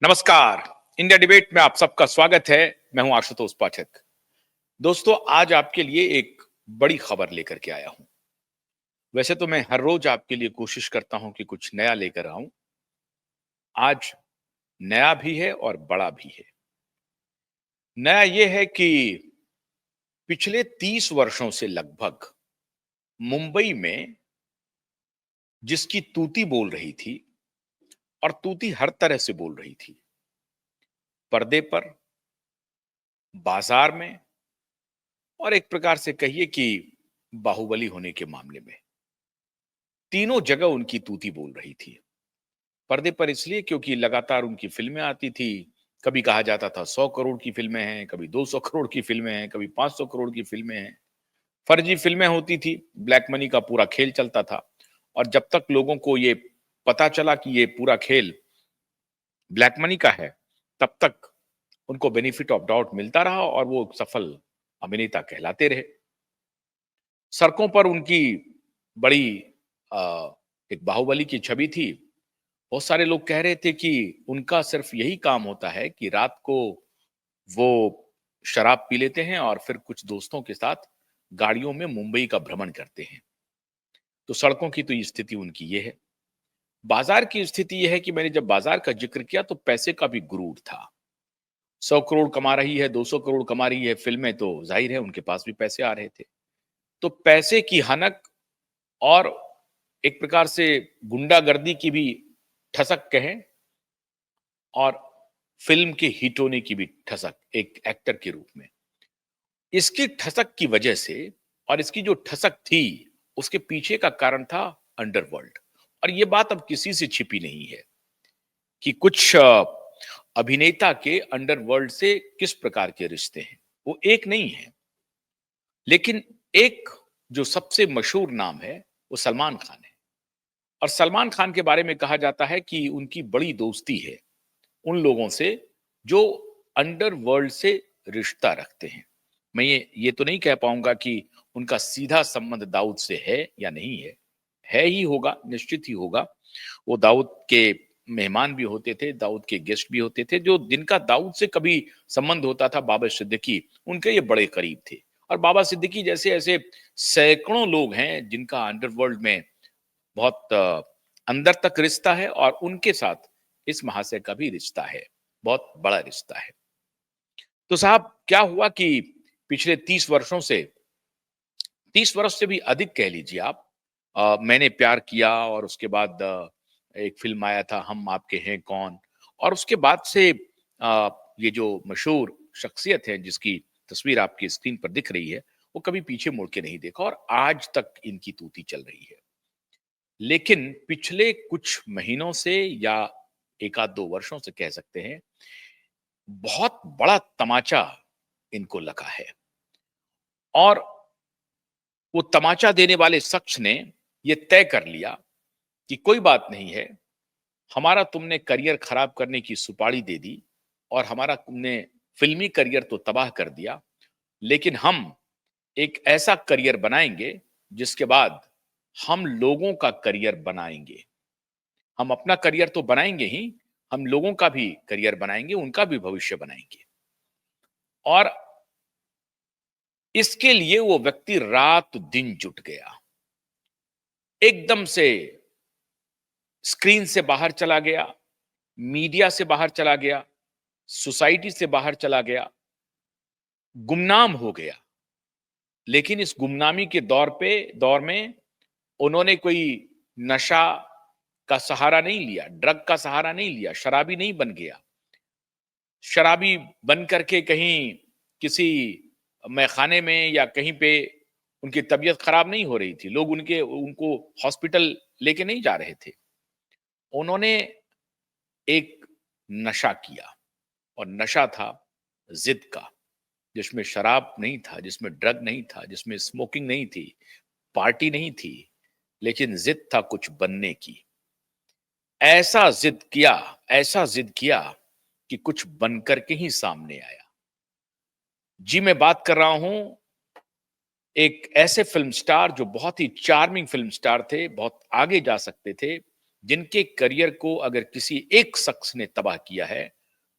नमस्कार। India debate में आप सबका स्वागत है। मैं हूं आशुतोष पाठक। दोस्तों, आज आपके लिए एक बड़ी खबर लेकर के आया हूं। वैसे तो मैं हर रोज आपके लिए कोशिश करता हूं कि कुछ नया लेकर आऊं। आज नया भी है और बड़ा भी है। नया यह है कि पिछले 30 वर्षों से लगभग मुंबई में जिसकी तूती बोल रही थी, और तूती हर तरह से बोल रही थी, पर्दे पर, बाजार में, और एक प्रकार से कहिए कि बाहुबली होने के मामले में, तीनों जगह उनकी तूती बोल रही थी। पर्दे पर इसलिए क्योंकि लगातार उनकी फिल्में आती थी। कभी कहा जाता था 100 करोड़ की फिल्में हैं, कभी 200 करोड़ की फिल्में हैं, कभी 500 करोड़ की फिल्में हैं। फर्जी फिल्में होती थी, ब्लैक मनी का पूरा खेल चलता था। और जब तक लोगों को ये पता चला कि ये पूरा खेल ब्लैक मनी का है, तब तक उनको बेनिफिट ऑफ डाउट मिलता रहा और वो सफल अभिनेता कहलाते रहे। सड़कों पर उनकी बड़ी अ, एक बाहुबली की छवि थी। बहुत सारे लोग कह रहे थे कि उनका सिर्फ यही काम होता है कि रात को वो शराब पी लेते हैं और फिर कुछ दोस्तों के साथ गाड़ियों में मुंबई का भ्रमण करते हैं। तो सड़कों की तो ये स्थिति उनकी ये है। बाजार की स्थिति ये है कि मैंने जब बाजार का जिक्र किया तो पैसे का भी गुरूर था। 100 करोड़ कमा रही है, 200 करोड़ कमा रही है फिल्में, तो जाहिर है उनके पास भी पैसे आ रहे थे। तो पैसे की हनक और एक प्रकार से गुंडागर्दी की भी ठसक कहें, और फिल्म के हिट होने की भी ठसक एक एक्टर के रूप में, इसकी ठसक की वजह से, और इसकी जो ठसक थी उसके पीछे का कारण था अंडरवर्ल्ड। और ये बात अब किसी से छिपी नहीं है कि कुछ अभिनेता के अंडरवर्ल्ड से किस प्रकार के रिश्ते हैं। वो एक नहीं है, लेकिन एक जो सबसे मशहूर नाम है वो सलमान खान है। और सलमान खान के बारे में कहा जाता है कि उनकी बड़ी दोस्ती है उन लोगों से जो अंडरवर्ल्ड से रिश्ता रखते हैं। मैं ये तो नहीं कह पाऊंगा कि उनका सीधा संबंध दाऊद से है या नहीं है। है ही होगा, निश्चित ही होगा। वो दाऊद के मेहमान भी होते थे, दाऊद के गेस्ट भी होते थे। जो जिनका दाऊद से कभी संबंध होता था, बाबा सिद्दीकी, उनके ये बड़े करीब थे। और बाबा सिद्दीकी जैसे ऐसे सैकड़ों लोग हैं जिनका अंडरवर्ल्ड में बहुत अंदर तक रिश्ता है, और उनके साथ इस महाशय का भी रिश्ता है, बहुत बड़ा रिश्ता है। तो साहब, क्या हुआ कि पिछले 30 वर्षों से, 30 वर्ष से भी अधिक कह लीजिए आप, मैंने प्यार किया, और उसके बाद एक फिल्म आया था हम आपके हैं कौन, और उसके बाद से ये जो मशहूर शख्सियत है जिसकी तस्वीर आपकी स्क्रीन पर दिख रही है, वो कभी पीछे मुड़ के नहीं देखा, और आज तक इनकी तूती चल रही है। लेकिन पिछले कुछ महीनों से, या एक आध 2 वर्षों से कह सकते हैं, बहुत बड़ा तमाचा इनको लगा है। और वो तमाचा देने वाले शख्स ने ये तय कर लिया कि कोई बात नहीं है, हमारा तुमने करियर खराब करने की सुपारी दे दी, और हमारा तुमने फिल्मी करियर तो तबाह कर दिया, लेकिन हम एक ऐसा करियर बनाएंगे जिसके बाद हम लोगों का करियर बनाएंगे। हम अपना करियर तो बनाएंगे ही, हम लोगों का भी करियर बनाएंगे, उनका भी भविष्य बनाएंगे। और इसके लिए वो व्यक्ति रात दिन जुट गया। एकदम से स्क्रीन से बाहर चला गया, मीडिया से बाहर चला गया, सोसाइटी से बाहर चला गया, गुमनाम हो गया। लेकिन इस गुमनामी के दौर में उन्होंने कोई नशा का सहारा नहीं लिया, ड्रग का सहारा नहीं लिया, शराबी नहीं बन गया। शराबी बन करके कहीं किसी मैखाने में या कहीं पे उनकी तबीयत खराब नहीं हो रही थी, लोग उनको हॉस्पिटल लेके नहीं जा रहे थे। उन्होंने एक नशा किया, और नशा था जिद का, जिसमें शराब नहीं था, जिसमें ड्रग नहीं था, जिसमें स्मोकिंग नहीं थी, पार्टी नहीं थी, लेकिन जिद था कुछ बनने की। ऐसा जिद किया, ऐसा जिद किया कि कुछ बनकर के ही सामने आया। जी, मैं बात कर रहा हूं एक ऐसे फिल्म स्टार जो बहुत ही चार्मिंग फिल्म स्टार थे, बहुत आगे जा सकते थे, जिनके करियर को अगर किसी एक शख्स ने तबाह किया है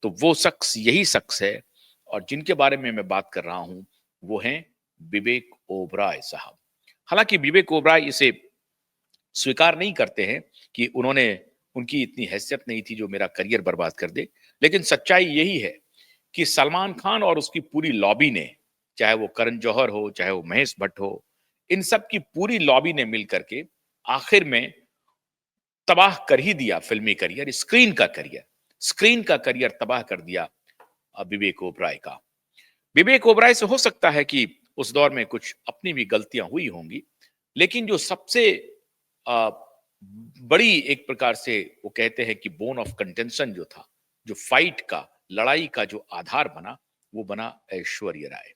तो वो शख्स यही शख्स है, और जिनके बारे में मैं बात कर रहा हूं वो हैं विवेक ओबराय साहब। हालांकि विवेक ओबराय इसे स्वीकार नहीं करते हैं कि उन्होंने उनकी इतनी हैसियत नहीं थी जो मेरा करियर बर्बाद कर दे, लेकिन सच्चाई यही है कि सलमान खान और उसकी पूरी लॉबी ने, चाहे वो करण जौहर हो, चाहे वो महेश भट्ट हो, इन सब की पूरी लॉबी ने मिलकर के आखिर में तबाह कर ही दिया फिल्मी करियर, स्क्रीन का करियर तबाह कर दिया विवेक ओबराय का। विवेक ओबराय से हो सकता है कि उस दौर में कुछ अपनी भी गलतियां हुई होंगी, लेकिन जो सबसे अ, बड़ी एक प्रकार से वो कहते हैं कि बोन ऑफ कंटेंशन जो था, जो फाइट का, लड़ाई का जो आधार बना, वो बना ऐश्वर्या राय।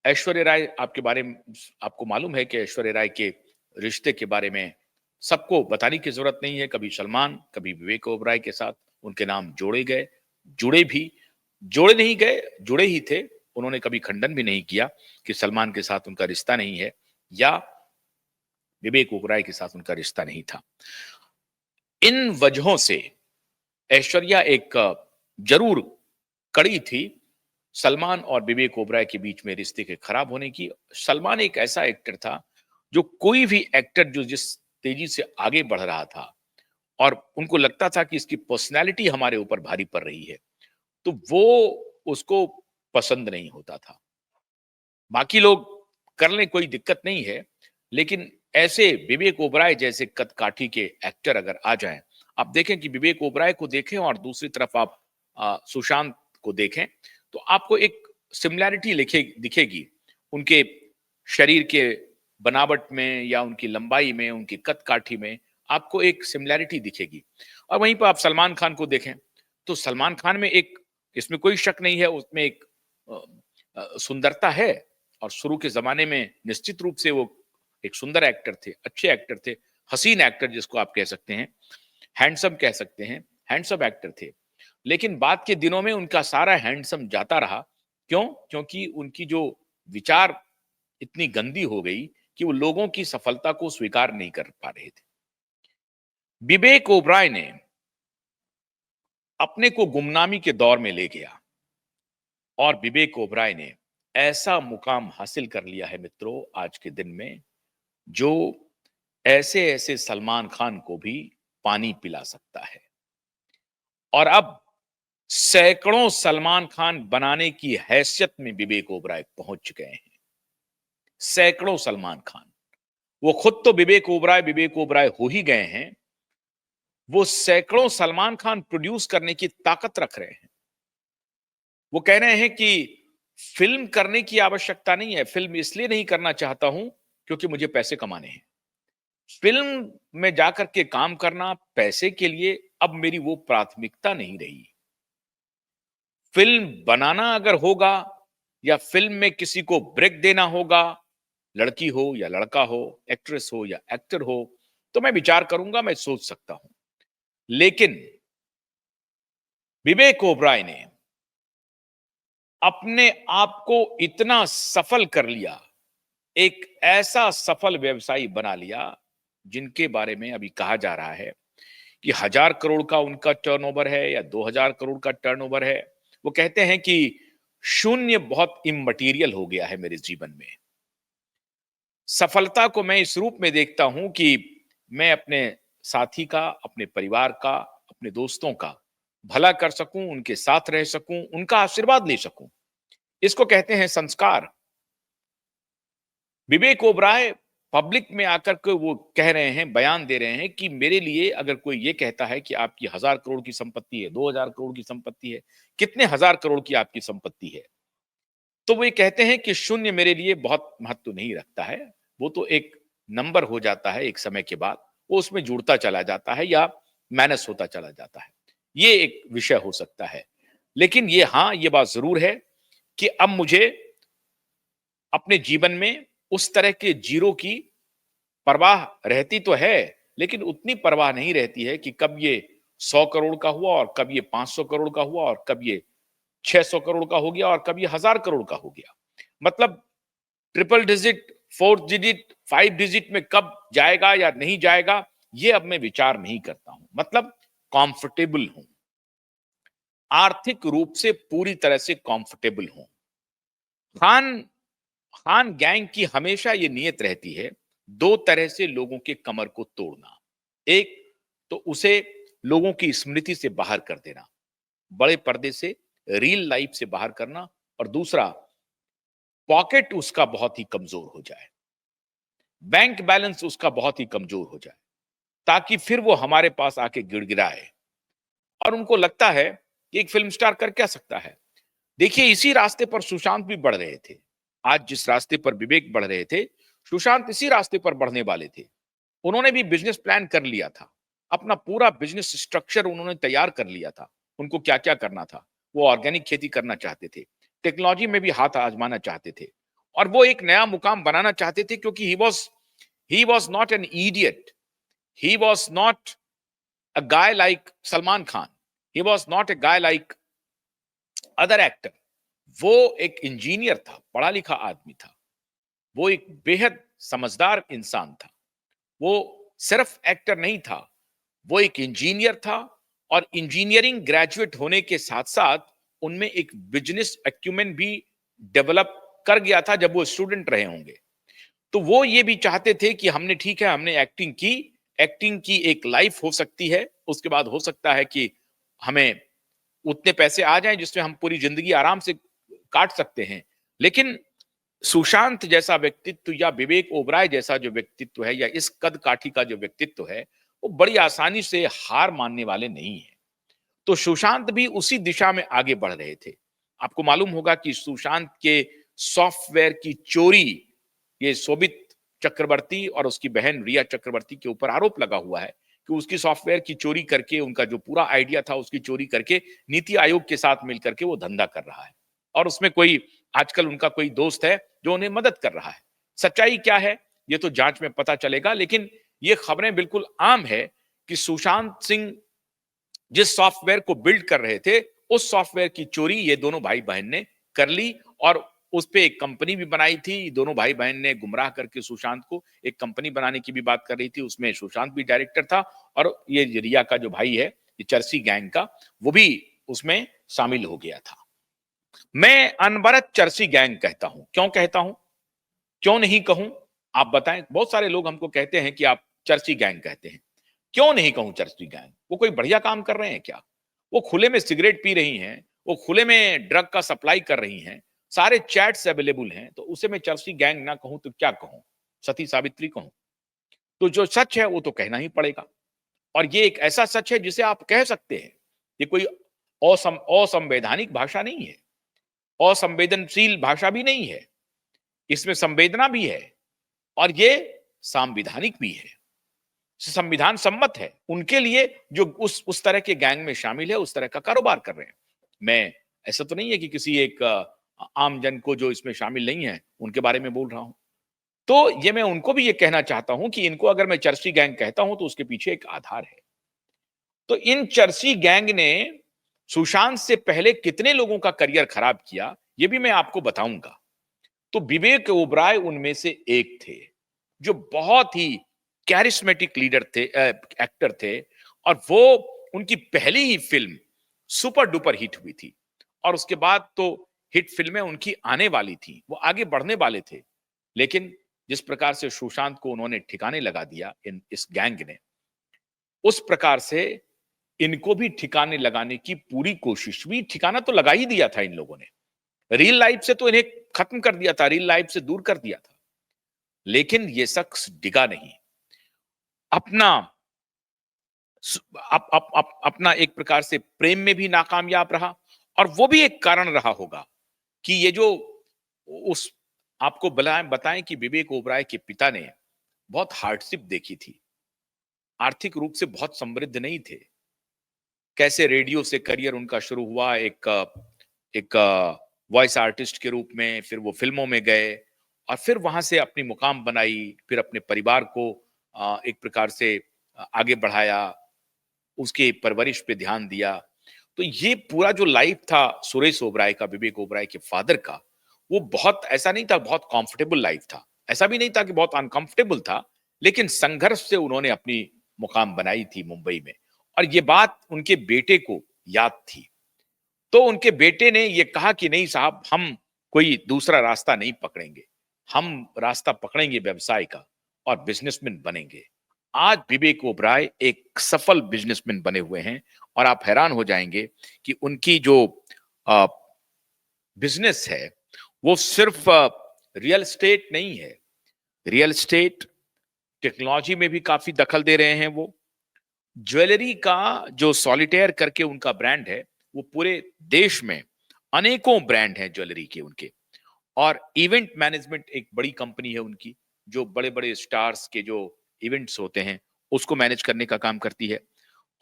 ऐश्वर्या राय आपके बारे में, आपको मालूम है कि ऐश्वर्या राय के रिश्ते के बारे में सबको बताने की जरूरत नहीं है। कभी सलमान, कभी विवेक ओबराय के साथ उनके नाम जोड़े गए, जुड़े भी, जोड़े नहीं गए, जुड़े ही थे। उन्होंने कभी खंडन भी नहीं किया कि सलमान के साथ उनका रिश्ता नहीं है या विवेक ओबराय के साथ उनका रिश्ता नहीं था। इन वजहों से ऐश्वर्या एक जरूर कड़ी थी सलमान और विवेक ओबराय के बीच में रिश्ते के खराब होने की। सलमान एक ऐसा एक्टर था जो कोई भी एक्टर जो जिस तेजी से आगे बढ़ रहा था और उनको लगता था कि इसकी पर्सनैलिटी हमारे ऊपर भारी पड़ रही है, तो वो उसको पसंद नहीं होता था। बाकी लोग कर लें, कोई दिक्कत नहीं है, लेकिन ऐसे विवेक ओबराय जैसे कदकाठी के एक्टर अगर आ जाएं, आप देखें कि विवेक ओबराय को देखें और दूसरी तरफ आप सुशांत को देखें, तो आपको एक सिमिलैरिटी दिखेगी उनके शरीर के बनावट में या उनकी लंबाई में, उनकी कदकाठी में आपको एक सिमिलैरिटी दिखेगी। और वहीं पर आप सलमान खान को देखें तो सलमान खान में एक, इसमें कोई शक नहीं है, उसमें एक सुंदरता है, और शुरू के जमाने में निश्चित रूप से वो एक सुंदर एक्टर थे, अच्छे एक्टर थे, हसीन एक्टर जिसको आप कह सकते हैं, हैंडसम कह सकते हैं, हैंडसम एक्टर थे। लेकिन बाद के दिनों में उनका सारा हैंडसम जाता रहा। क्यों? क्योंकि उनकी जो विचार इतनी गंदी हो गई कि वो लोगों की सफलता को स्वीकार नहीं कर पा रहे थे। विवेक ओबराय ने अपने को गुमनामी के दौर में ले गया और विवेक ओबराय ने ऐसा मुकाम हासिल कर लिया है मित्रों आज के दिन में, जो ऐसे ऐसे सलमान खान को भी पानी पिला सकता है। और अब सैकड़ों सलमान खान बनाने की हैसियत में विवेक ओबराय पहुंच गए हैं। सैकड़ों सलमान खान, वो खुद तो विवेक ओबराय हो ही गए हैं, वो सैकड़ों सलमान खान प्रोड्यूस करने की ताकत रख रहे हैं। वो कह रहे हैं कि फिल्म करने की आवश्यकता नहीं है, फिल्म इसलिए नहीं करना चाहता हूं क्योंकि मुझे पैसे कमाने हैं। फिल्म में जाकर के काम करना पैसे के लिए अब मेरी वो प्राथमिकता नहीं रही। फिल्म बनाना अगर होगा या फिल्म में किसी को ब्रेक देना होगा, लड़की हो या लड़का हो, एक्ट्रेस हो या एक्टर हो, तो मैं विचार करूंगा, मैं सोच सकता हूं। लेकिन विवेक ओबराय ने अपने आप को इतना सफल कर लिया, एक ऐसा सफल व्यवसायी बना लिया जिनके बारे में अभी कहा जा रहा है कि 1,000 करोड़ का उनका टर्नओवर है या 2,000 करोड़ का टर्नओवर है। वो कहते हैं कि शून्य बहुत इममटीरियल हो गया है मेरे जीवन में। सफलता को मैं इस रूप में देखता हूं कि मैं अपने साथी का, अपने परिवार का, अपने दोस्तों का भला कर सकूं, उनके साथ रह सकूं, उनका आशीर्वाद ले सकूं। इसको कहते हैं संस्कार। विवेक ओबराय पब्लिक में आकर के वो कह रहे हैं, बयान दे रहे हैं कि मेरे लिए अगर कोई ये कहता है कि आपकी 1,000 करोड़ की संपत्ति है, 2,000 करोड़ की संपत्ति है, कितने 1,000 करोड़ की आपकी संपत्ति है, तो वो ये कहते हैं कि शून्य मेरे लिए बहुत महत्व नहीं रखता है। वो तो एक नंबर हो जाता है, एक समय के बाद वो उसमें जुड़ता चला जाता है या माइनस होता चला जाता है। ये एक विषय हो सकता है। लेकिन ये, हाँ, ये बात जरूर है कि अब मुझे अपने जीवन में उस तरह के जीरो की परवाह रहती तो है, लेकिन उतनी परवाह नहीं रहती है कि कब ये 100 करोड़ का हुआ और कब ये 500 करोड़ का हुआ और कब ये 600 करोड़ का हो गया और कब ये 1,000 करोड़ का हो गया। मतलब triple digit, fourth digit, 5 digit में कब जाएगा या नहीं जाएगा, ये अब मैं विचार नहीं करता हूं। मतलब कंफर्टेबल हूं, आर्थिक रूप से पूरी तरह से कंफर्टेबल हूं। खान खान गैंग की हमेशा ये नियत रहती है दो तरह से लोगों के कमर को तोड़ना। एक तो उसे लोगों की स्मृति से बाहर कर देना, बड़े पर्दे से, रियल लाइफ से बाहर करना, और दूसरा पॉकेट उसका बहुत ही कमजोर हो जाए, बैंक बैलेंस उसका बहुत ही कमजोर हो जाए, ताकि फिर वो हमारे पास आके गिड़गिड़ाए। और उनको लगता है कि एक फिल्म स्टार कर क्या सकता है। देखिए, इसी रास्ते पर सुशांत भी बढ़ रहे थे। आज जिस रास्ते पर विवेक बढ़ रहे थे, सुशांत इसी रास्ते पर बढ़ने वाले थे। उन्होंने भी बिजनेस प्लान कर लिया था, अपना पूरा बिजनेस स्ट्रक्चर उन्होंने तैयार कर लिया था। उनको क्या क्या करना था। वो ऑर्गेनिक खेती करना चाहते थे, टेक्नोलॉजी में भी हाथ आजमाना चाहते थे, और वो एक नया मुकाम बनाना चाहते थे, क्योंकि he was not an idiot, he was not a guy like Salman Khan, he was not a guy like other actor. वो एक इंजीनियर था, पढ़ा लिखा आदमी था, वो एक बेहद समझदार इंसान था। वो सिर्फ एक्टर नहीं था, वो एक इंजीनियर था, और इंजीनियरिंग ग्रेजुएट होने के साथ साथ उनमें एक बिजनेस एक्यूमेन भी डेवलप कर गया था जब वो स्टूडेंट रहे होंगे। तो वो ये भी चाहते थे कि हमने, ठीक है, हमने एक्टिंग की एक लाइफ हो सकती है, उसके बाद हो सकता है कि हमें उतने पैसे आ जाएं जिसमें हम पूरी जिंदगी आराम से काट सकते हैं। लेकिन सुशांत जैसा व्यक्तित्व या विवेक ओबराय जैसा जो व्यक्तित्व है, या इस कद काठी का जो व्यक्तित्व है, वो बड़ी आसानी से हार मानने वाले नहीं है। तो सुशांत भी उसी दिशा में आगे बढ़ रहे थे। आपको मालूम होगा कि सुशांत के सॉफ्टवेयर की चोरी, ये शोभित चक्रवर्ती और उसकी बहन रिया चक्रवर्ती के ऊपर आरोप लगा हुआ है कि उसकी सॉफ्टवेयर की चोरी करके, उनका जो पूरा आइडिया था उसकी चोरी करके नीति आयोग के साथ मिलकर के वो धंधा कर रहा है। और उसमें कोई, आजकल उनका कोई दोस्त है जो उन्हें मदद कर रहा है। सच्चाई क्या है ये तो जांच में पता चलेगा, लेकिन ये खबरें बिल्कुल आम है कि सुशांत सिंह जिस सॉफ्टवेयर को बिल्ड कर रहे थे, उस सॉफ्टवेयर की चोरी ये दोनों भाई बहन ने कर ली, और उस पे एक कंपनी भी बनाई थी। दोनों भाई बहन ने गुमराह करके सुशांत को एक कंपनी बनाने की भी बात कर रही थी, उसमें सुशांत भी डायरेक्टर था, और ये रिया का जो भाई है, ये चर्सी गैंग का, वो भी उसमें शामिल हो गया था। मैं अनवरत चर्सी गैंग कहता हूं। क्यों कहता हूं, क्यों नहीं कहूं, आप बताएं। बहुत सारे लोग हमको कहते हैं कि आप चर्ची गैंग कहते हैं। क्यों नहीं कहूं चर्ची गैंग? वो कोई बढ़िया काम कर रहे हैं क्या? वो खुले में सिगरेट पी रही हैं, वो खुले में ड्रग का सप्लाई कर रही हैं, सारे चैट्स अवेलेबल हैं, तो उसे मैं चर्ची गैंग ना कहूं तो क्या कहूं? सती सावित्री कहूं? तो जो सच है वो तो कहना ही पड़ेगा। और ये एक ऐसा सच है जिसे आप कह सकते हैं। ये कोई असंवैधानिक भाषा नहीं है, असंवेदनशील भाषा भी नहीं है, इसमें संवेदना भी है, और ये संवैधानिक भी है, संविधान सम्मत है उनके लिए जो उस तरह के गैंग में शामिल है, उस तरह का कारोबार कर रहे हैं। मैं, ऐसा तो नहीं है कि किसी एक आम जन को जो इसमें शामिल नहीं है उनके बारे में बोल रहा हूं। तो ये मैं उनको भी ये कहना चाहता हूं कि इनको अगर मैं चर्ची गैंग कहता हूं तो उसके पीछे एक आधार है। तो इन चर्ची गैंग ने सुशांत से पहले कितने लोगों का करियर खराब किया, ये भी मैं आपको बताऊंगा। तो विवेक ओबराय उनमें से एक थे, जो बहुत ही कैरिस्मेटिक लीडर थे, एक्टर थे, और वो, उनकी पहली ही फिल्म सुपर डुपर हिट हुई थी, और उसके बाद तो हिट फिल्में उनकी आने वाली थी, वो आगे बढ़ने वाले थे। लेकिन जिस प्रकार से सुशांत को उन्होंने ठिकाने लगा दिया इस गैंग ने, उस प्रकार से इनको भी ठिकाने लगाने की पूरी कोशिश, भी ठिकाना तो लगा ही दिया था इन लोगों ने। रियल लाइफ से तो इन्हें खत्म कर दिया था, रियल लाइफ से दूर कर दिया था। लेकिन ये शख्स डिगा नहीं, अपना अपना एक प्रकार से प्रेम में भी नाकामयाब रहा, और वो भी एक कारण रहा होगा कि ये जो उस, आपको बताएं कि विवेक ओबराय के पिता ने बहुत हार्डशिप देखी थी, आर्थिक रूप से बहुत समृद्ध नहीं थे। कैसे रेडियो से करियर उनका शुरू हुआ, एक वॉइस आर्टिस्ट के रूप में, फिर वो फिल्मों में गए, और फिर वहां से अपनी मुकाम बनाई, फिर अपने परिवार को एक प्रकार से आगे बढ़ाया, उसके परवरिश पे ध्यान दिया। तो ये पूरा जो लाइफ था सुरेश ओबराय का, विवेक ओबराय के फादर का, वो बहुत ऐसा नहीं था बहुत कंफर्टेबल लाइफ था, ऐसा भी नहीं था कि बहुत अनकंफर्टेबल था, लेकिन संघर्ष से उन्होंने अपनी मुकाम बनाई थी मुंबई में, और ये बात उनके बेटे को याद थी। तो उनके बेटे ने ये कहा कि नहीं साहब, हम कोई दूसरा रास्ता नहीं पकड़ेंगे, हम रास्ता पकड़ेंगे व्यवसाय का और बिजनेसमैन बनेंगे। आज विवेक ओबराय एक सफल बिजनेसमैन बने हुए हैं, और आप हैरान हो जाएंगे कि उनकी जो बिजनेस है वो सिर्फ रियल एस्टेट नहीं है। रियल एस्टेट, टेक्नोलॉजी में भी काफी दखल दे रहे हैं वो। ज्वेलरी का जो सॉलिटेयर करके उनका ब्रांड है, वो पूरे देश में अनेकों ब्रांड हैं ज्वेलरी के उनके। और इवेंट मैनेजमेंट एक बड़ी कंपनी है उनकी, जो बड़े बड़े स्टार्स के जो इवेंट्स होते हैं उसको मैनेज करने का काम करती है,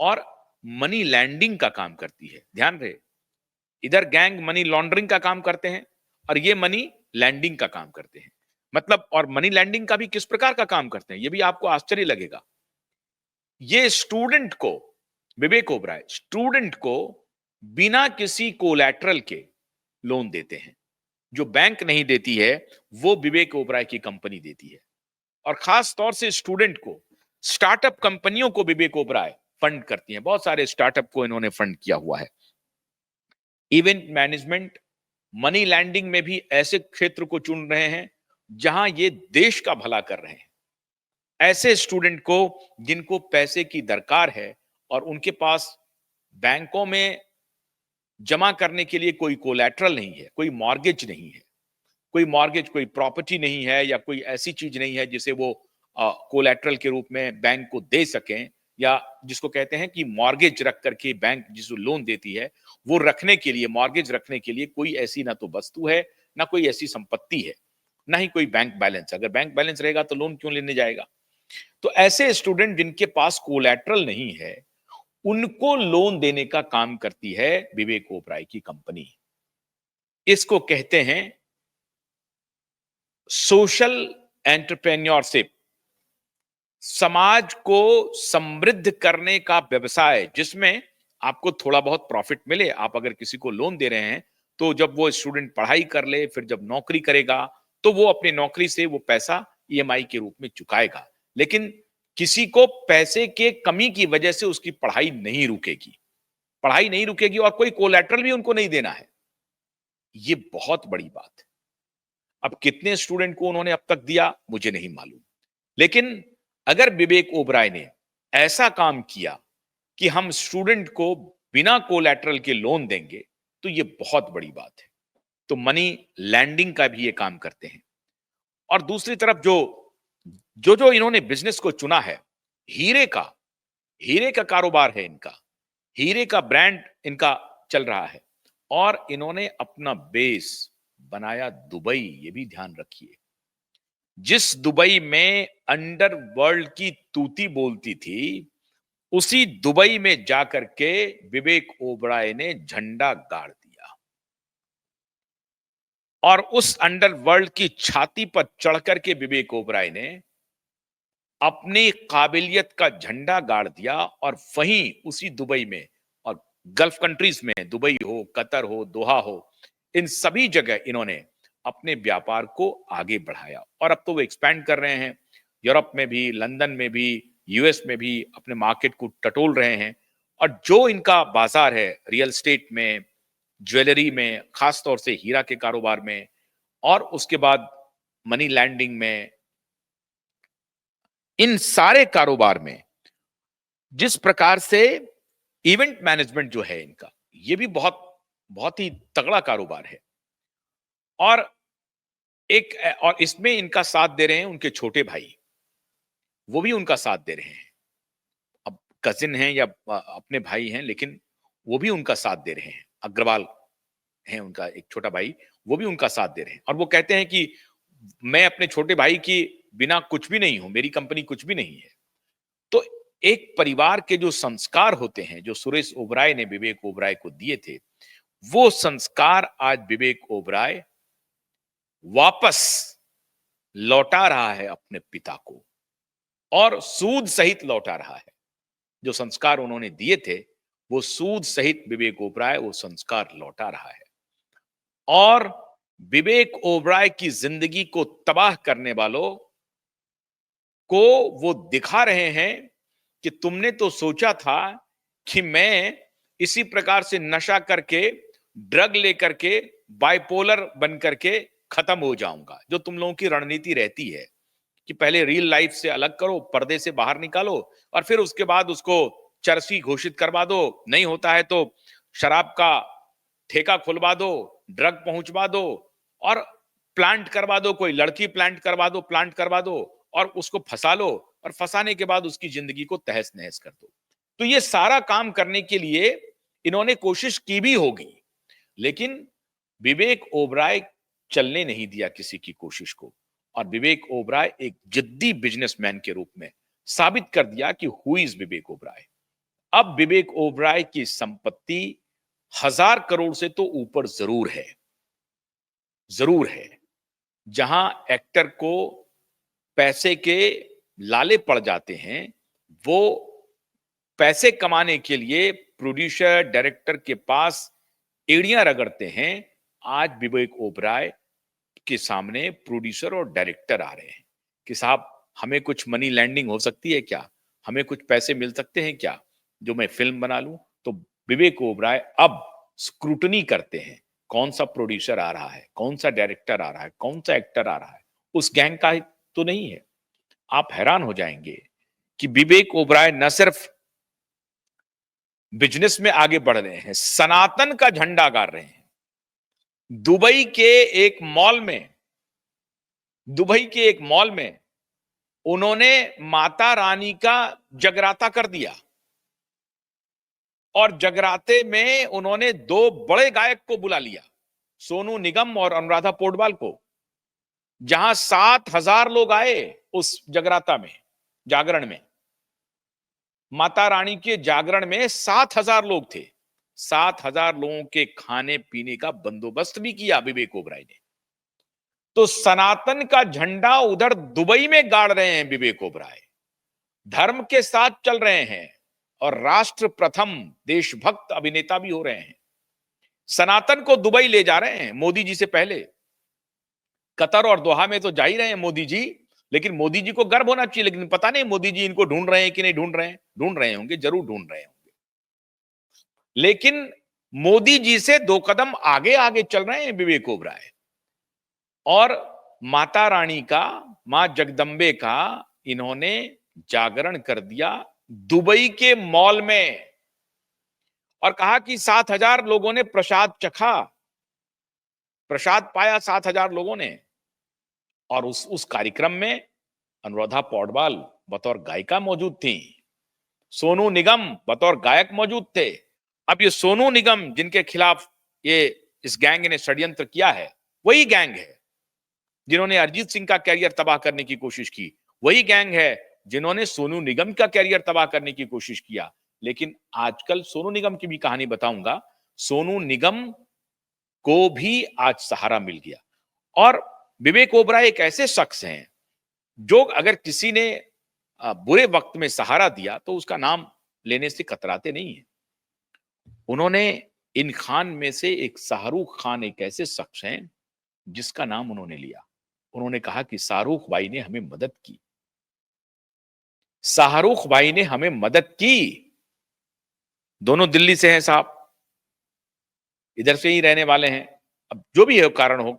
और मनी लैंडिंग का काम करती है। ध्यान रहे, इधर गैंग मनी लॉन्ड्रिंग का काम करते हैं और ये मनी लैंडिंग का काम करते हैं। मतलब, और मनी लैंडिंग का भी किस प्रकार का काम करते हैं, ये भी आपको आश्चर्य लगेगा। ये स्टूडेंट को, विवेक ओबराय स्टूडेंट को बिना किसी कोलैटरल के लोन देते हैं। जो बैंक नहीं देती है वो विवेक ओबराय की कंपनी देती है। और खास तौर से स्टूडेंट को, स्टार्टअप कंपनियों को विवेक ओबराय फंड करती हैं। बहुत सारे स्टार्टअप को इन्होंने फंड किया हुआ है। इवेंट मैनेजमेंट, मनी लैंडिंग में भी ऐसे क्षेत्र को चुन रहे हैं जहां ये देश का भला कर रहे हैं। ऐसे स्टूडेंट को जिनको पैसे की दरकार है और उनके पास बैंकों में जमा करने के लिए कोई कोलैटरल नहीं है, कोई मॉर्गेज नहीं है, कोई मॉर्गेज, कोई प्रॉपर्टी नहीं है, या कोई ऐसी चीज नहीं है जिसे वो कोलैटरल के रूप में बैंक को दे सकें, या जिसको कहते हैं कि मॉर्गेज रख करके बैंक जिसको लोन देती है, वो रखने के लिए, मॉर्गेज रखने के लिए कोई ऐसी ना तो वस्तु है, ना कोई ऐसी संपत्ति है, ना ही कोई बैंक बैलेंस। अगर बैंक बैलेंस रहेगा तो लोन क्यों लेने जाएगा। तो ऐसे स्टूडेंट जिनके पास कोलैटरल नहीं है, उनको लोन देने का काम करती है विवेक ओबराय की कंपनी। इसको कहते हैं सोशल एंटरप्रेन्योरशिप, समाज को समृद्ध करने का व्यवसाय, जिसमें आपको थोड़ा बहुत प्रॉफिट मिले। आप अगर किसी को लोन दे रहे हैं तो जब वो स्टूडेंट पढ़ाई कर ले, फिर जब नौकरी करेगा तो वो अपनी नौकरी से वो पैसा ईएमआई के रूप में चुकाएगा। लेकिन किसी को पैसे के कमी की वजह से उसकी पढ़ाई नहीं रुकेगी, पढ़ाई नहीं रुकेगी, और कोई कोलैटरल भी उनको नहीं देना है। ये बहुत बड़ी बात है। अब कितने स्टूडेंट को उन्होंने अब तक दिया मुझे नहीं मालूम, लेकिन अगर विवेक ओबराय ने ऐसा काम किया कि हम स्टूडेंट को बिना कोलैटरल के लोन देंगे, तो ये बहुत बड़ी बात है। तो मनी लैंडिंग का भी ये काम करते हैं। और दूसरी तरफ जो जो जो इन्होंने बिजनेस को चुना है, हीरे का, हीरे का कारोबार है इनका, हीरे का ब्रांड इनका चल रहा है, और इन्होंने अपना बेस बनाया दुबई। ये भी ध्यान रखिए, जिस दुबई में अंडरवर्ल्ड की तूती बोलती थी, उसी दुबई में जाकर के विवेक ओबराय ने झंडा गाड़ दिया, और उस अंडरवर्ल्ड की छाती पर चढ़कर के विवेक ओबराय ने अपनी काबिलियत का झंडा गाड़ दिया। और वहीं उसी दुबई में, और गल्फ कंट्रीज में, दुबई हो, कतर हो, दोहा हो, इन सभी जगह इन्होंने अपने व्यापार को आगे बढ़ाया। और अब तो वो एक्सपैंड कर रहे हैं, यूरोप में भी, लंदन में भी, यूएस में भी अपने मार्केट को टटोल रहे हैं। और जो इनका बाजार है रियल एस्टेट में, ज्वेलरी में, खासतौर से हीरा के कारोबार में, और उसके बाद मनी लैंडिंग में, इन सारे कारोबार में जिस प्रकार से इवेंट मैनेजमेंट जो है इनका, ये भी बहुत बहुत ही तगड़ा कारोबार है। और और इसमें इनका साथ दे रहे हैं उनके छोटे भाई, वो भी उनका साथ दे रहे हैं। अब कजिन हैं या अपने भाई हैं, लेकिन वो भी उनका साथ दे रहे हैं। अग्रवाल हैं उनका एक छोटा भाई, वो भी उनका साथ दे रहे हैं। और वो कहते हैं कि मैं अपने छोटे भाई की बिना कुछ भी नहीं हूं, मेरी कंपनी कुछ भी नहीं है। तो एक परिवार के जो संस्कार होते हैं, जो सुरेश ओबराय ने विवेक ओबराय को दिए थे, वो संस्कार आज विवेक ओबराय वापस लौटा रहा है अपने पिता को, और सूद सहित लौटा रहा है। जो संस्कार उन्होंने दिए थे, वो सूद सहित विवेक ओबराय वो संस्कार लौटा रहा है। और विवेक ओबराय की जिंदगी को तबाह करने वालों को वो दिखा रहे हैं कि तुमने तो सोचा था कि मैं इसी प्रकार से नशा करके, ड्रग लेकर के, बाइपोलर बन करके खत्म हो जाऊंगा। जो तुम लोगों की रणनीति रहती है कि पहले रियल लाइफ से अलग करो, पर्दे से बाहर निकालो और फिर उसके बाद उसको चरसी घोषित करवा दो। नहीं होता है तो शराब का ठेका खुलवा दो, ड्रग पहुंचवा दो और प्लांट करवा दो, कोई लड़की प्लांट करवा दो, प्लांट करवा दो और उसको फंसा लो और फंसाने के बाद उसकी जिंदगी को तहस नहस कर दो। तो ये सारा काम करने के लिए इन्होंने कोशिश की भी होगी, लेकिन विवेक ओबराय चलने नहीं दिया किसी की कोशिश को। और विवेक ओबराय एक जिद्दी बिजनेसमैन के रूप में साबित कर दिया कि हु इज विवेक ओबराय। अब विवेक ओबराय की संपत्ति 1,000 करोड़ से तो ऊपर जरूर है, जरूर है। जहां एक्टर को पैसे के लाले पड़ जाते हैं, वो पैसे कमाने के लिए प्रोड्यूसर डायरेक्टर के पास एड़ियां रगड़ते हैं। आज विवेक ओबराय के सामने प्रोड्यूसर और डायरेक्टर आ रहे हैं कि साहब हमें कुछ मनी लैंडिंग हो सकती है क्या, हमें कुछ पैसे मिल सकते हैं क्या जो मैं फिल्म बना लूं। तो विवेक ओबराय अब स्क्रूटनी करते हैं, कौन सा प्रोड्यूसर आ रहा है, कौन सा डायरेक्टर आ रहा है, कौन सा एक्टर आ रहा है, उस गैंग का तो नहीं है। आप हैरान हो जाएंगे कि विवेक ओबराय न सिर्फ बिजनेस में आगे बढ़ रहे हैं, सनातन का झंडा गाड़ रहे हैं। दुबई के एक मॉल में, दुबई के एक मॉल में उन्होंने माता रानी का जगराता कर दिया और जगराते में उन्होंने 2 बड़े गायक को बुला लिया, सोनू निगम और अनुराधा पौडवाल को। जहां 7,000 लोग आए उस जगराता में, जागरण में, माता रानी के जागरण में 7,000 लोग थे। 7,000 लोगों के खाने पीने का बंदोबस्त भी किया विवेक ओबराय ने। तो सनातन का झंडा उधर दुबई में गाड़ रहे हैं विवेक ओबराय, धर्म के साथ चल रहे हैं और राष्ट्र प्रथम देशभक्त अभिनेता भी हो रहे हैं। सनातन को दुबई ले जा रहे हैं मोदी जी से पहले। कतर और दोहा में तो जा ही रहे हैं मोदी जी, लेकिन मोदी जी को गर्व होना चाहिए। लेकिन पता नहीं मोदी जी इनको ढूंढ रहे हैं कि नहीं ढूंढ रहे हैं। ढूंढ रहे होंगे, जरूर ढूंढ रहे होंगे, लेकिन मोदी जी से 2 कदम आगे आगे चल रहे हैं विवेक ओबराय। और माता रानी का, मां जगदंबे का इन्होंने जागरण कर दिया दुबई के मॉल में और कहा कि 7,000 लोगों ने प्रसाद चखा, प्रसाद पाया 7,000 लोगों ने। और उस कार्यक्रम में अनुराधा पौडवाल बतौर गायिका मौजूद थी, सोनू निगम बतौर गायक मौजूद थे। अब ये सोनू निगम जिनके खिलाफ ये इस गैंग ने षड्यंत्र किया है, वही गैंग है जिन्होंने अरिजीत सिंह का कैरियर तबाह करने की कोशिश की, वही गैंग है जिन्होंने सोनू निगम का कैरियर तबाह करने की कोशिश किया। लेकिन आजकल सोनू निगम की भी कहानी बताऊंगा। सोनू निगम को भी आज सहारा मिल गया। और विवेक ओबराय एक ऐसे शख्स हैं जो अगर किसी ने बुरे वक्त में सहारा दिया तो उसका नाम लेने से कतराते नहीं है। उन्होंने इन खान में से एक शाहरुख खान एक ऐसे शख्स हैं जिसका नाम उन्होंने लिया। उन्होंने कहा कि शाहरुख भाई ने हमें मदद की, शाहरुख भाई ने हमें मदद की। दोनों दिल्ली से हैं साहब, इधर से ही रहने वाले हैं। अब जो भी है कारण हो,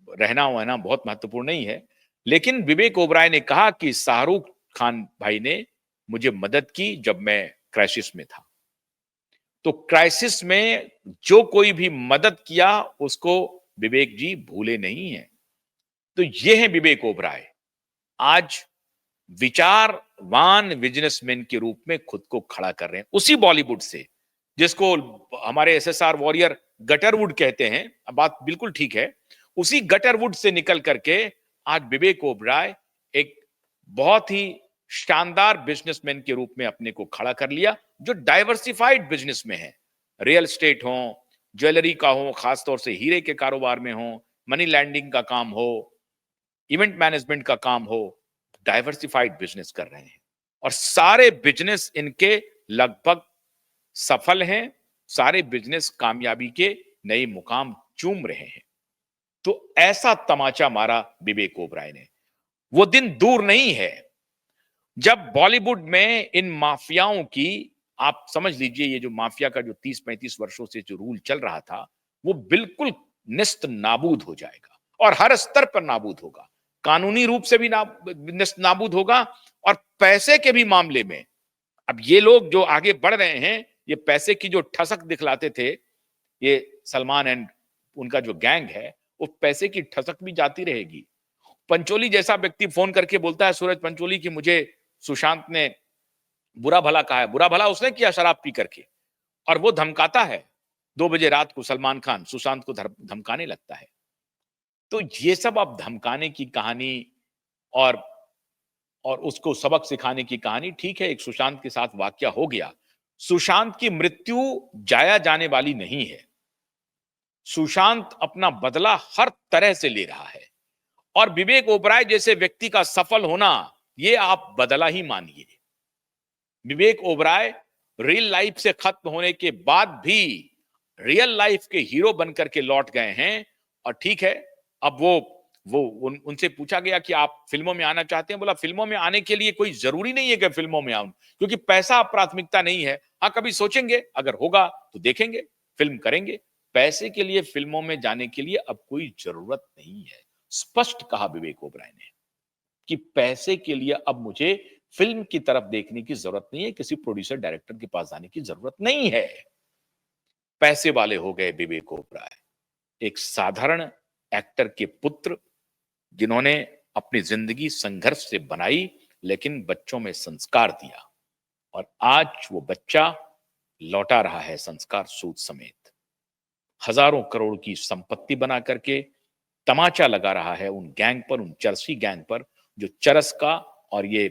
रहना वहना बहुत महत्वपूर्ण नहीं है, लेकिन विवेक ओबराय ने कहा कि शाहरुख खान भाई ने मुझे मदद की जब मैं क्राइसिस में था। तो क्राइसिस में जो कोई भी मदद किया उसको विवेक जी भूले नहीं है। तो ये है विवेक ओबराय, आज विचारवान बिजनेसमैन के रूप में खुद को खड़ा कर रहे हैं उसी बॉलीवुड से जिसको हमारे एसएसआर वॉरियर गटरवुड कहते हैं। अब बात बिल्कुल ठीक है, उसी गटरवुड से निकल करके आज विवेक ओबराय एक बहुत ही शानदार बिजनेसमैन के रूप में अपने को खड़ा कर लिया, जो डाइवर्सिफाइड बिजनेस में है। रियल एस्टेट हो, ज्वेलरी का हो, खासतौर से हीरे के कारोबार में हो, मनी लैंडिंग का काम हो, इवेंट मैनेजमेंट का काम हो, डाइवर्सिफाइड बिजनेस कर रहे हैं और सारे बिजनेस इनके लगभग सफल हैं। सारे बिजनेस कामयाबी के नए मुकाम चूम रहे हैं। तो ऐसा तमाचा मारा विवेक ओबराय ने। वो दिन दूर नहीं है, जब बॉलीवुड में इन माफियाओं की, आप समझ लीजिए ये जो माफिया का जो 30-35 वर्षों से जो रूल चल रहा था, वो बिल्कुल निस्त नाबूद हो जाएगा और हर स्तर पर नाबूद होगा। कानूनी रूप से भी निस्त नाबूद होगा और पैसे के भी मामले में। अब ये लोग जो आगे बढ़ रहे हैं, ये पैसे की जो ठसक दिखलाते थे, ये सलमान एंड उनका जो गैंग है, वो पैसे की ठसक भी जाती रहेगी। पंचोली जैसा व्यक्ति फोन करके बोलता है, सूरज पंचोली, कि मुझे सुशांत ने बुरा भला कहा है। बुरा भला उसने किया शराब पी करके, और वो धमकाता है 2 बजे रात को। सलमान खान सुशांत को धमकाने लगता है। तो ये सब अब धमकाने की कहानी और उसको सबक सिखाने की कहानी, ठीक है, एक सुशांत के साथ वाकया हो गया। सुशांत की मृत्यु जाया जाने वाली नहीं है। सुशांत अपना बदला हर तरह से ले रहा है, और विवेक ओबराय जैसे व्यक्ति का सफल होना, ये आप बदला ही मानिए। विवेक ओबराय रियल लाइफ से खत्म होने के बाद भी रियल लाइफ के हीरो बनकर के लौट गए हैं। और ठीक है, अब उनसे पूछा गया कि आप फिल्मों में आना चाहते हैं। बोला, फिल्मों में आने के लिए कोई जरूरी नहीं है कि फिल्मों में आऊं, क्योंकि पैसा अब प्राथमिकता नहीं है। हाँ, कभी सोचेंगे, अगर होगा तो देखेंगे, फिल्म करेंगे। पैसे के लिए फिल्मों में जाने के लिए अब कोई जरूरत नहीं है। स्पष्ट कहा विवेक ओबराय ने कि पैसे के लिए अब मुझे फिल्म की तरफ देखने की जरूरत नहीं है, किसी प्रोड्यूसर डायरेक्टर के पास जाने की जरूरत नहीं है। पैसे वाले हो गए विवेक ओबराय, एक साधारण एक्टर के पुत्र, जिन्होंने अपनी जिंदगी संघर्ष से बनाई, लेकिन बच्चों में संस्कार दिया, और आज वो बच्चा लौटा रहा है संस्कार सूद समेत। हजारों करोड़ की संपत्ति बना करके तमाचा लगा रहा है उन गैंग पर, उन चरसी गैंग पर, जो चरस का और ये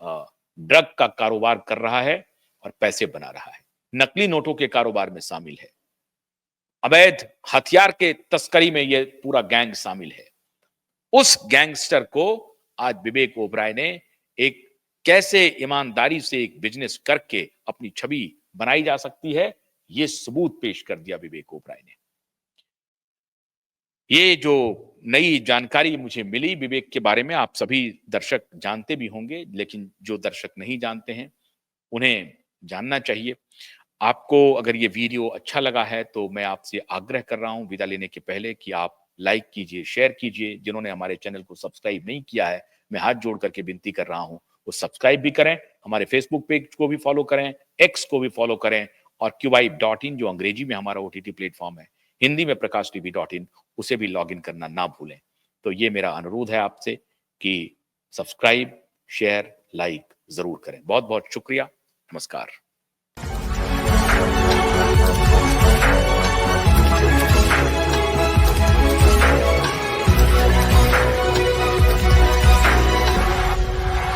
ड्रग का कारोबार कर रहा है और पैसे बना रहा है। नकली नोटों के कारोबार में शामिल है, अवैध हथियार के तस्करी में ये पूरा गैंग शामिल है। उस गैंगस्टर को आज विवेक ओबराय ने एक कैसे ईमानदारी से एक बिजनेस करके अपनी छवि बनाई जा सकती है, ये सबूत पेश कर दिया विवेक ओबराय ने। ये जो नई जानकारी मुझे मिली विवेक के बारे में, आप सभी दर्शक जानते भी होंगे, लेकिन जो दर्शक नहीं जानते हैं उन्हें जानना चाहिए। आपको अगर ये वीडियो अच्छा लगा है तो मैं आपसे आग्रह कर रहा हूं विदा लेने के पहले कि आप लाइक कीजिए, शेयर कीजिए। जिन्होंने हमारे चैनल को सब्सक्राइब नहीं किया है, मैं हाथ जोड़ करके विनती कर रहा हूं, वो सब्सक्राइब भी करें, हमारे फेसबुक पेज को भी फॉलो करें, एक्स को भी फॉलो करें, और QYIB.in जो अंग्रेजी में हमारा OTT प्लेटफॉर्म है, हिंदी में PrakashTV.in, उसे भी लॉग इन करना ना भूलें। तो ये मेरा अनुरोध है आपसे कि सब्सक्राइब, शेयर, लाइक जरूर करें। बहुत बहुत शुक्रिया। नमस्कार।